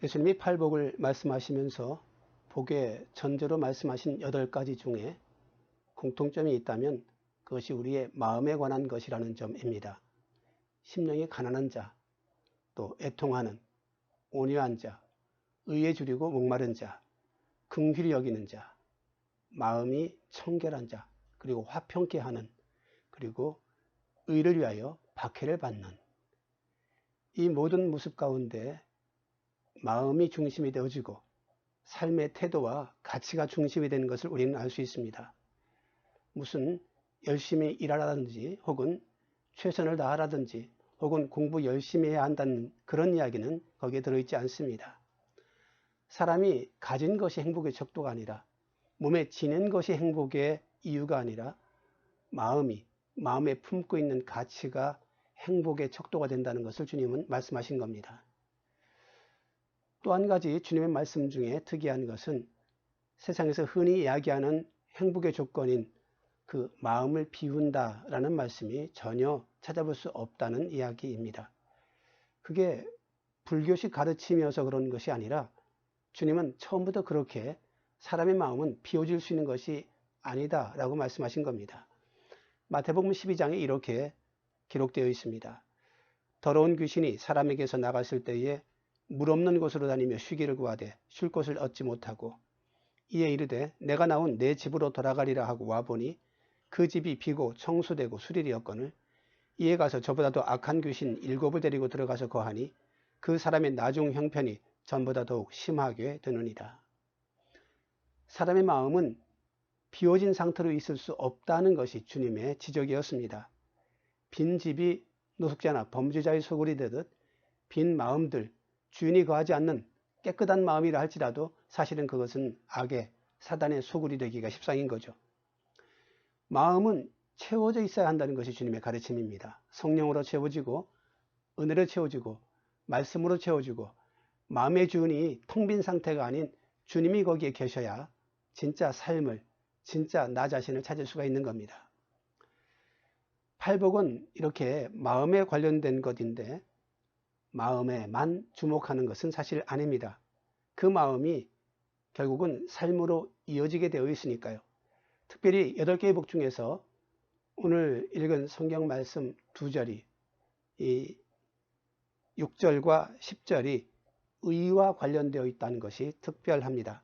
예수님이 팔복을 말씀하시면서 복의 전제로 말씀하신 8가지 중에 공통점이 있다면 그것이 우리의 마음에 관한 것이라는 점입니다. 심령이 가난한 자, 또 애통하는, 온유한 자, 의에 줄이고 목마른 자, 긍휼히 여기는 자, 마음이 청결한 자, 그리고 화평케 하는, 그리고 의를 위하여 박해를 받는, 이 모든 모습 가운데 마음이 중심이 되어지고 삶의 태도와 가치가 중심이 되는 것을 우리는 알 수 있습니다. 무슨 열심히 일하라든지 혹은 최선을 다하라든지 혹은 공부 열심히 해야 한다는 그런 이야기는 거기에 들어있지 않습니다. 사람이 가진 것이 행복의 척도가 아니라, 몸에 지닌 것이 행복의 이유가 아니라 마음에 품고 있는 가치가 행복의 척도가 된다는 것을 주님은 말씀하신 겁니다. 또 한 가지 주님의 말씀 중에 특이한 것은 세상에서 흔히 이야기하는 행복의 조건인 그 마음을 비운다라는 말씀이 전혀 찾아볼 수 없다는 이야기입니다. 그게 불교식 가르침이어서 그런 것이 아니라 주님은 처음부터 그렇게 사람의 마음은 비워질 수 있는 것이 아니다 라고 말씀하신 겁니다. 마태복음 12장에 이렇게 기록되어 있습니다. 더러운 귀신이 사람에게서 나갔을 때에 물 없는 곳으로 다니며 쉬기를 구하되 쉴 곳을 얻지 못하고 이에 이르되 내가 나온 내 집으로 돌아가리라 하고 와보니 그 집이 비고 청소되고 수리되었거늘 이에 가서 저보다 더 악한 귀신 7을 데리고 들어가서 거하니 그 사람의 나중 형편이 전보다 더욱 심하게 되느니라. 사람의 마음은 비워진 상태로 있을 수 없다는 것이 주님의 지적이었습니다. 빈 집이 노숙자나 범죄자의 소굴이 되듯 빈 마음들, 주인이 거하지 않는 깨끗한 마음이라 할지라도 사실은 그것은 악의 사단의 소굴이 되기가 십상인 거죠. 마음은 채워져 있어야 한다는 것이 주님의 가르침입니다. 성령으로 채워지고 은혜로 채워지고 말씀으로 채워지고 마음의 주인이 텅 빈 상태가 아닌 주님이 거기에 계셔야 진짜 삶을, 진짜 나 자신을 찾을 수가 있는 겁니다. 팔복은 이렇게 마음에 관련된 것인데 마음에만 주목하는 것은 사실 아닙니다. 그 마음이 결국은 삶으로 이어지게 되어 있으니까요. 특별히 8개의 복 중에서 오늘 읽은 성경 말씀 2절이 이 6절과 10절이 의와 관련되어 있다는 것이 특별합니다.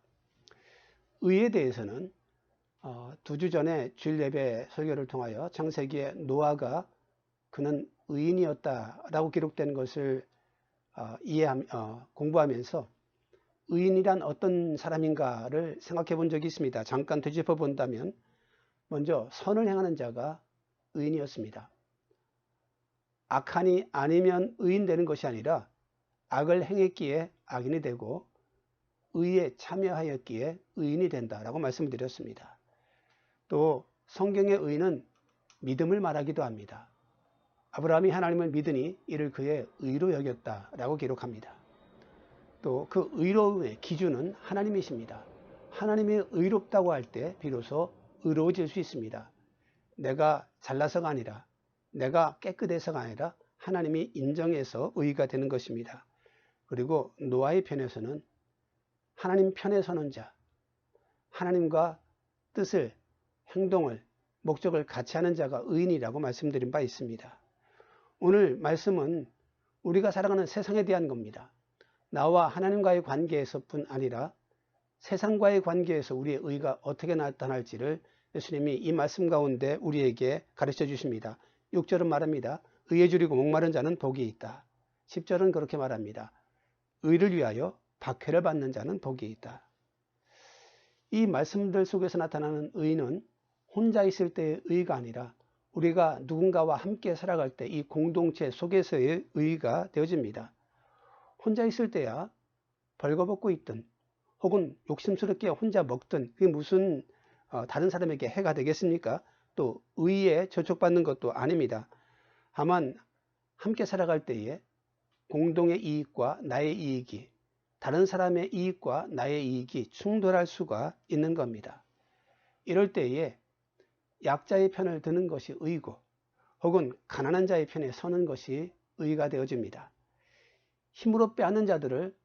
의에 대해서는 2주 전에 주일 예배 설교를 통하여 창세기의 노아가 그는 의인이었다라고 기록된 것을 공부하면서 의인이란 어떤 사람인가를 생각해 본 적이 있습니다. 잠깐 되짚어 본다면 먼저 선을 행하는 자가 의인이었습니다. 악한이 아니면 의인 되는 것이 아니라 악을 행했기에 악인이 되고 의에 참여하였기에 의인이 된다라고 말씀드렸습니다. 또 성경의 의인은 믿음을 말하기도 합니다. 아브라함이 하나님을 믿으니 이를 그의 의로 여겼다라고 기록합니다. 또 그 의로움의 기준은 하나님이십니다. 하나님이 의롭다고 할 때 비로소 의로워질 수 있습니다. 내가 잘나서가 아니라 내가 깨끗해서가 아니라 하나님이 인정해서 의가 되는 것입니다. 그리고 노아의 편에서는 하나님 편에 서는 자, 하나님과 뜻을, 행동을, 목적을 같이 하는 자가 의인이라고 말씀드린 바 있습니다. 오늘 말씀은 우리가 살아가는 세상에 대한 겁니다. 나와 하나님과의 관계에서뿐 아니라 세상과의 관계에서 우리의 의가 어떻게 나타날지를 예수님이 이 말씀 가운데 우리에게 가르쳐 주십니다. 6절은 말합니다. 의에 줄이고 목마른 자는 복이 있다. 10절은 그렇게 말합니다. 의를 위하여 박해를 받는 자는 복이 있다. 이 말씀들 속에서 나타나는 의는 혼자 있을 때의 의가 아니라 우리가 누군가와 함께 살아갈 때 이 공동체 속에서의 의가 되어집니다. 혼자 있을 때야 벌거벗고 있든 혹은 욕심스럽게 혼자 먹든 그게 무슨 다른 사람에게 해가 되겠습니까? 또 의에 저촉받는 것도 아닙니다. 다만 함께 살아갈 때에 공동의 이익과 나의 이익이 다른 사람의 이익과 나의 이익이 충돌할 수가 있는 겁니다. 이럴 때에 약자의 편을 드는 것이 의고 혹은 가난한 자의 편에 서는 것이 의가 되어집니다. 힘으로 빼앗는 자들을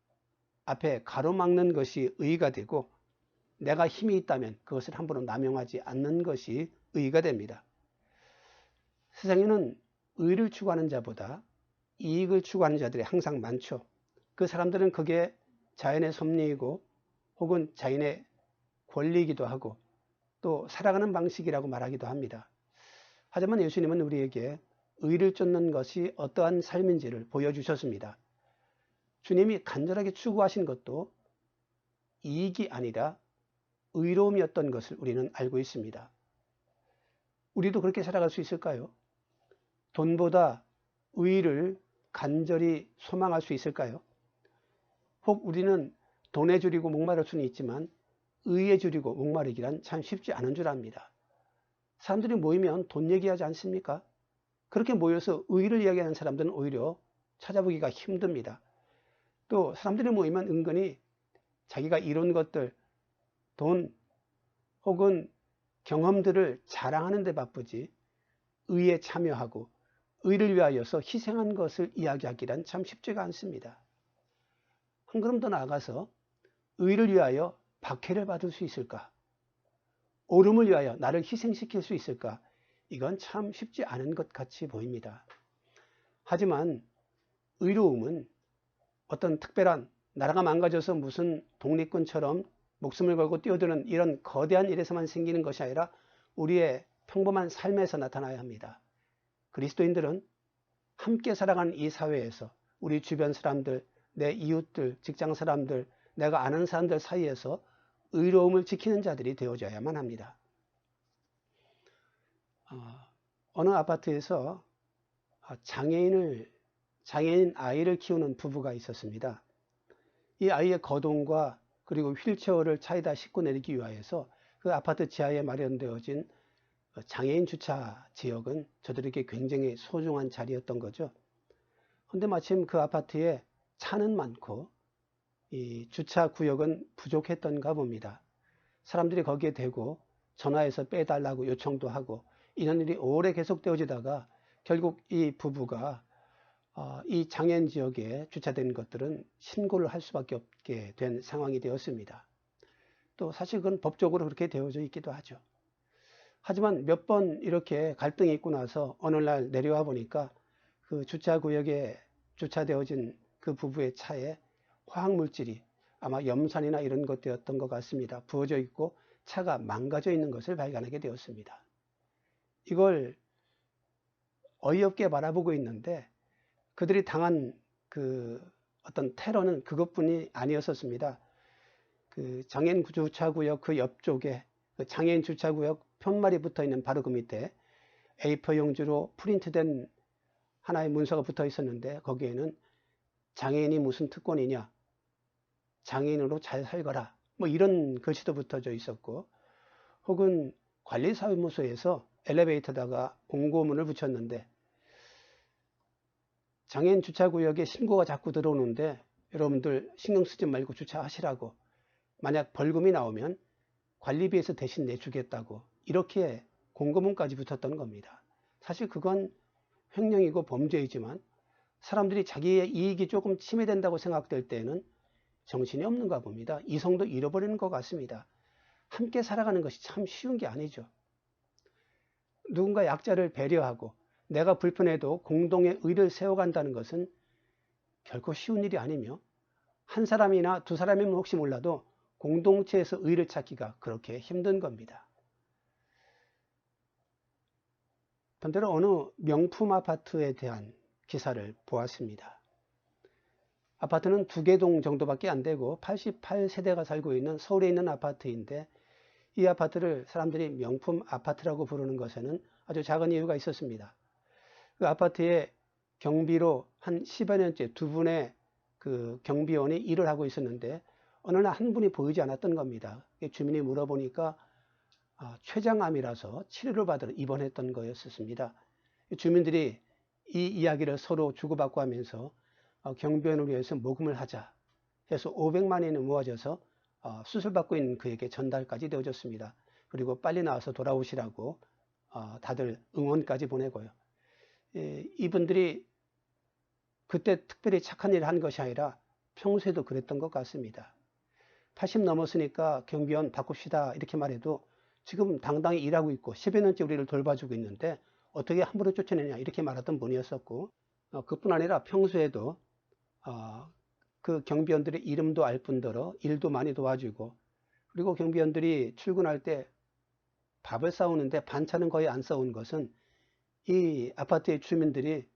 앞에 가로막는 것이 의의가 되고, 내가 힘이 있다면 그것을 함부로 남용하지 않는 것이 의의가 됩니다. 세상에는 의를 추구하는 자보다 이익을 추구하는 자들이 항상 많죠. 그 사람들은 그게 자연의 섭리이고 혹은 자연의 권리이기도 하고 또 살아가는 방식이라고 말하기도 합니다. 하지만 예수님은 우리에게 의를 쫓는 것이 어떠한 삶인지를 보여주셨습니다. 주님이 간절하게 추구하신 것도 이익이 아니라 의로움이었던 것을 우리는 알고 있습니다. 우리도 그렇게 살아갈 수 있을까요? 돈보다 의를 간절히 소망할 수 있을까요? 혹 우리는 돈에 줄이고 목마를 수는 있지만 의에 줄이고 목마르기란 참 쉽지 않은 줄 압니다. 사람들이 모이면 돈 얘기하지 않습니까? 그렇게 모여서 의를 이야기하는 사람들은 오히려 찾아보기가 힘듭니다. 또 사람들이 모이면 은근히 자기가 이룬 것들, 돈 혹은 경험들을 자랑하는 데 바쁘지 의에 참여하고 의를 위하여서 희생한 것을 이야기하기란 참 쉽지가 않습니다. 한 걸음 더 나아가서 의를 위하여 박해를 받을 수 있을까? 옳음을 위하여 나를 희생시킬 수 있을까? 이건 참 쉽지 않은 것 같이 보입니다. 하지만 의로움은 어떤 특별한 나라가 망가져서 무슨 독립군처럼 목숨을 걸고 뛰어드는 이런 거대한 일에서만 생기는 것이 아니라 우리의 평범한 삶에서 나타나야 합니다. 그리스도인들은 함께 살아가는 이 사회에서 우리 주변 사람들, 내 이웃들, 직장 사람들, 내가 아는 사람들 사이에서 의로움을 지키는 자들이 되어져야만 합니다. 어느 아파트에서 장애인 아이를 키우는 부부가 있었습니다. 이 아이의 거동과 그리고 휠체어를 차에다 싣고 내리기 위하여서 그 아파트 지하에 마련되어진 장애인 주차 지역은 저들에게 굉장히 소중한 자리였던 거죠. 그런데 마침 그 아파트에 차는 많고 이 주차 구역은 부족했던가 봅니다. 사람들이 거기에 대고 전화해서 빼달라고 요청도 하고 이런 일이 오래 계속되어지다가 결국 이 부부가 이 장애인 지역에 주차된 것들은 신고를 할 수밖에 없게 된 상황이 되었습니다. 또 사실 그건 법적으로 그렇게 되어져 있기도 하죠. 하지만 몇 번 이렇게 갈등이 있고 나서 어느 날 내려와 보니까 그 주차구역에 주차되어진 그 부부의 차에 화학물질이 아마 염산이나 이런 것들이었던 것 같습니다. 부어져 있고 차가 망가져 있는 것을 발견하게 되었습니다. 이걸 어이없게 바라보고 있는데 그들이 당한 그 어떤 테러는 그것뿐이 아니었습니다. 그 장애인 주차구역 그 옆쪽에 그 장애인 주차구역 편말이 붙어 있는 바로 그 밑에 A4 용지로 프린트된 하나의 문서가 붙어 있었는데 거기에는 장애인이 무슨 특권이냐, 장애인으로 잘 살거라, 뭐 이런 글씨도 붙어져 있었고, 혹은 관리사무소에서 엘리베이터다가 공고문을 붙였는데 장애인 주차구역에 신고가 자꾸 들어오는데 여러분들 신경 쓰지 말고 주차하시라고, 만약 벌금이 나오면 관리비에서 대신 내주겠다고 이렇게 공고문까지 붙었던 겁니다. 사실 그건 횡령이고 범죄이지만 사람들이 자기의 이익이 조금 침해된다고 생각될 때는 정신이 없는가 봅니다. 이성도 잃어버리는 것 같습니다. 함께 살아가는 것이 참 쉬운 게 아니죠. 누군가 약자를 배려하고 내가 불편해도 공동의 의를 세워간다는 것은 결코 쉬운 일이 아니며 한 사람이나 두 사람이면 혹시 몰라도 공동체에서 의를 찾기가 그렇게 힘든 겁니다. 반대로 어느 명품 아파트에 대한 기사를 보았습니다. 아파트는 2개 동 정도밖에 안 되고 88세대가 살고 있는 서울에 있는 아파트인데 이 아파트를 사람들이 명품 아파트라고 부르는 것에는 아주 작은 이유가 있었습니다. 그 아파트에 경비로 한 10여 년째 2분의 그 경비원이 일을 하고 있었는데 어느 날 한 분이 보이지 않았던 겁니다. 주민이 물어보니까 췌장암이라서 치료를 받으러 입원했던 거였습니다. 주민들이 이 이야기를 서로 주고받고 하면서 경비원을 위해서 모금을 하자 해서 500만 원이 모아져서 수술받고 있는 그에게 전달까지 되어졌습니다. 그리고 빨리 나와서 돌아오시라고 다들 응원까지 보내고요. 이분들이 그때 특별히 착한 일을 한 것이 아니라 평소에도 그랬던 것 같습니다. 80 넘었으니까 경비원 바꿉시다 이렇게 말해도 지금 당당히 일하고 있고 10여 년째 우리를 돌봐주고 있는데 어떻게 함부로 쫓아내냐 이렇게 말하던 분이었었고, 그뿐 아니라 평소에도 그 경비원들의 이름도 알 뿐더러 일도 많이 도와주고, 그리고 경비원들이 출근할 때 밥을 싸우는데 반찬은 거의 안 싸운 것은 이 아파트의 주민들이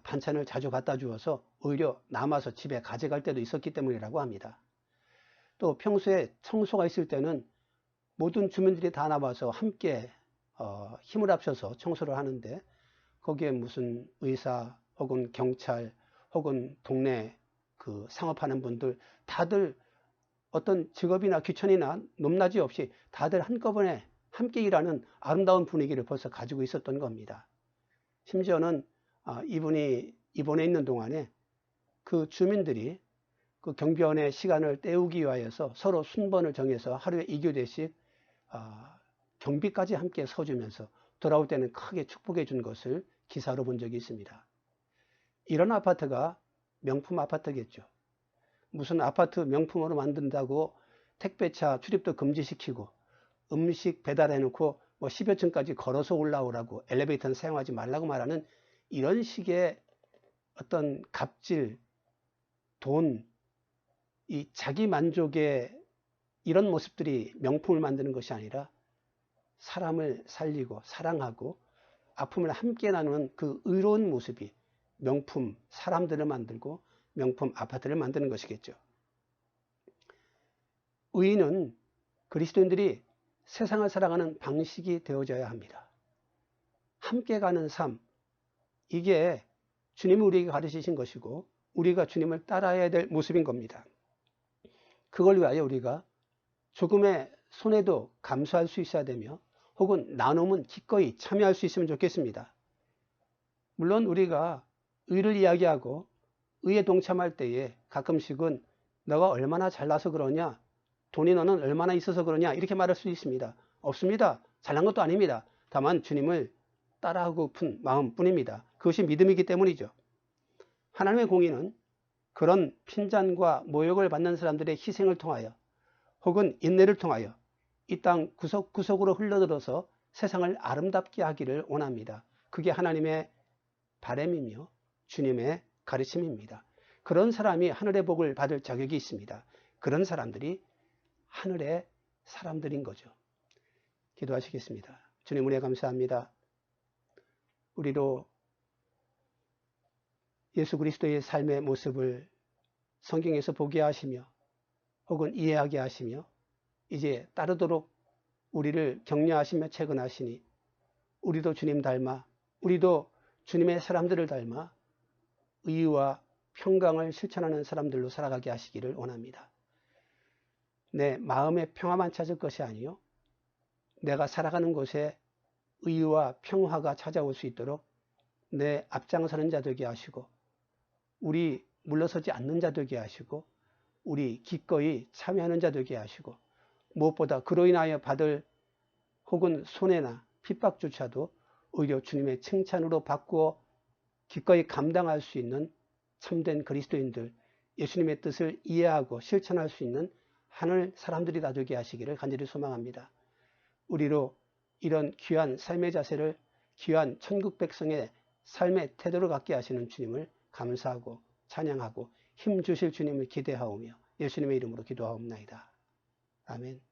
반찬을 자주 갖다 주어서 오히려 남아서 집에 가져갈 때도 있었기 때문이라고 합니다. 또 평소에 청소가 있을 때는 모든 주민들이 다 나와서 함께 힘을 합쳐서 청소를 하는데, 거기에 무슨 의사 혹은 경찰 혹은 동네 그 상업하는 분들 다들 어떤 직업이나 귀천이나 높낮이 없이 다들 한꺼번에 함께 일하는 아름다운 분위기를 벌써 가지고 있었던 겁니다. 심지어는 이분이 입원해 있는 동안에 그 주민들이 그 경비원의 시간을 때우기 위하여서 서로 순번을 정해서 하루에 2교대씩 경비까지 함께 서주면서 돌아올 때는 크게 축복해 준 것을 기사로 본 적이 있습니다. 이런 아파트가 명품 아파트겠죠. 무슨 아파트 명품으로 만든다고 택배차 출입도 금지시키고 음식 배달해 놓고 뭐 10여 층까지 걸어서 올라오라고 엘리베이터는 사용하지 말라고 말하는 이런 식의 어떤 갑질, 돈, 이 자기 만족의 이런 모습들이 명품을 만드는 것이 아니라 사람을 살리고 사랑하고 아픔을 함께 나누는 그 의로운 모습이 명품 사람들을 만들고 명품 아파트를 만드는 것이겠죠. 의인은 그리스도인들이 세상을 살아가는 방식이 되어져야 합니다. 함께 가는 삶, 이게 주님이 우리에게 가르치신 것이고 우리가 주님을 따라야 될 모습인 겁니다. 그걸 위하여 우리가 조금의 손해도 감수할 수 있어야 되며 혹은 나눔은 기꺼이 참여할 수 있으면 좋겠습니다. 물론 우리가 의를 이야기하고 의에 동참할 때에 가끔씩은 너가 얼마나 잘나서 그러냐, 돈이 너는 얼마나 있어서 그러냐 이렇게 말할 수 있습니다. 없습니다. 잘난 것도 아닙니다. 다만 주님을 따라하고픈 마음뿐입니다. 그것이 믿음이기 때문이죠. 하나님의 공의는 그런 핀잔과 모욕을 받는 사람들의 희생을 통하여 혹은 인내를 통하여 이 땅 구석구석으로 흘러들어서 세상을 아름답게 하기를 원합니다. 그게 하나님의 바람이며 주님의 가르침입니다. 그런 사람이 하늘의 복을 받을 자격이 있습니다. 그런 사람들이 하늘의 사람들인 거죠. 기도하시겠습니다. 주님 은혜 감사합니다. 우리로 예수 그리스도의 삶의 모습을 성경에서 보게 하시며 혹은 이해하게 하시며 이제 따르도록 우리를 격려하시며 채근하시니 우리도 주님 닮아 우리도 주님의 사람들을 닮아 의와 평강을 실천하는 사람들로 살아가게 하시기를 원합니다. 내 마음의 평화만 찾을 것이 아니요 내가 살아가는 곳에 의와 평화가 찾아올 수 있도록 내 앞장서는 자 되게 하시고 우리 물러서지 않는 자 되게 하시고 우리 기꺼이 참여하는 자 되게 하시고 무엇보다 그로 인하여 받을 혹은 손해나 핍박조차도 오히려 주님의 칭찬으로 바꾸어 기꺼이 감당할 수 있는 참된 그리스도인들, 예수님의 뜻을 이해하고 실천할 수 있는 하늘 사람들이 다 되게 하시기를 간절히 소망합니다. 우리로 이런 귀한 삶의 자세를 귀한 천국 백성의 삶의 태도를 갖게 하시는 주님을 감사하고 찬양하고 힘 주실 주님을 기대하오며 예수님의 이름으로 기도하옵나이다. 아멘.